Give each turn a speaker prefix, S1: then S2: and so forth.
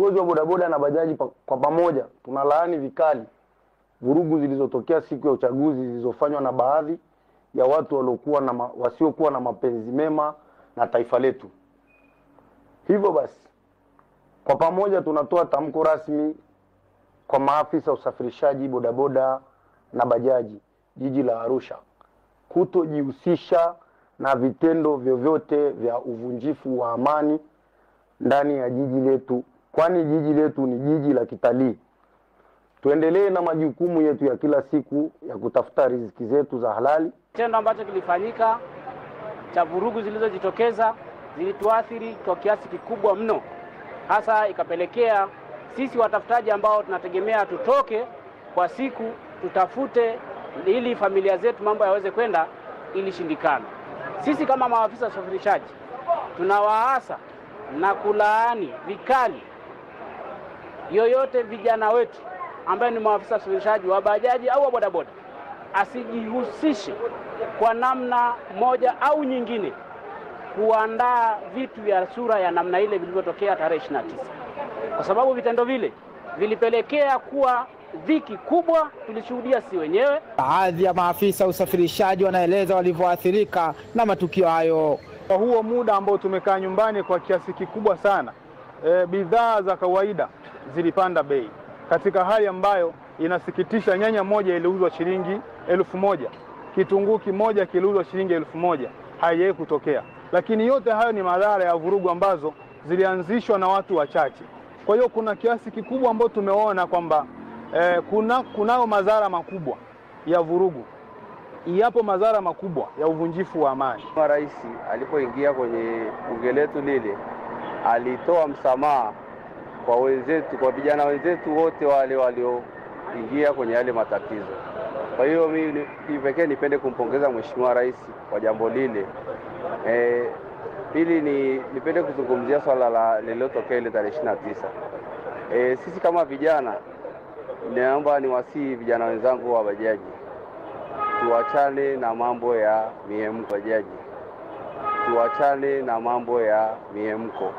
S1: viongozi wa bodaboda na bajaji kwa pamoja tunalaani vikali vurugu zilizotokea siku ya uchaguzi zilizofanywa na baadhi ya watu wasiokuwa na mapenzi mema na taifa letu. Hivyo basi, kwa pamoja tunatoa tamko rasmi kwa maafisa usafirishaji bodaboda na bajaji jiji la Arusha kutojihusisha na vitendo vyovyote vya uvunjifu wa amani ndani ya jiji letu, kwani jiji letu ni jiji la kitalii. Tuendelee na majukumu yetu ya kila siku ya kutafuta riziki zetu za halali.
S2: Kitendo ambacho kilifanyika cha vurugu zilizojitokeza zilituathiri kwa kiasi kikubwa mno, hasa ikapelekea sisi watafutaji ambao tunategemea tutoke kwa siku tutafute ili familia zetu mambo yaweze kwenda, ilishindikana. Sisi kama maafisa usafirishaji tunawaasa na kulaani vikali yoyote vijana wetu ambaye ni maafisa usafirishaji wa bajaji au wa bodaboda asijihusishe kwa namna moja au nyingine kuandaa vitu vya sura ya namna ile vilivyotokea tarehe 29, kwa sababu vitendo vile vilipelekea kuwa dhiki kubwa tulishuhudia si wenyewe.
S3: Baadhi ya maafisa usafirishaji wanaeleza walivyoathirika na matukio hayo.
S4: Kwa huo muda ambao tumekaa nyumbani kwa kiasi kikubwa sana, bidhaa za kawaida zilipanda bei. Katika hali ambayo inasikitisha, nyanya moja iliuzwa shilingi 1000, kitunguu kimoja kiliuzwa shilingi 1000, haijawahi kutokea. Lakini yote hayo ni madhara ya vurugu ambazo zilianzishwa na watu wachache. Kwa hiyo kuna kiasi kikubwa ambao tumeona kwamba kunao madhara makubwa ya vurugu, yapo madhara makubwa ya uvunjifu wa amani.
S5: Rais alipoingia kwenye bunge letu lile, alitoa msamaha kwa wenzetu, kwa vijana wenzetu wote wale walioingia kwenye yale matatizo. Kwa hiyo mimi pekee nipende kumpongeza Mheshimiwa Rais kwa jambo lile. Pili nipende kuzungumzia swala lililotokea ile tarehe 29. Sisi kama vijana, naomba niwasihi vijana wenzangu wa bajaji, tuachane na mambo ya mihemko bajaji. Tuachane na mambo ya mihemko.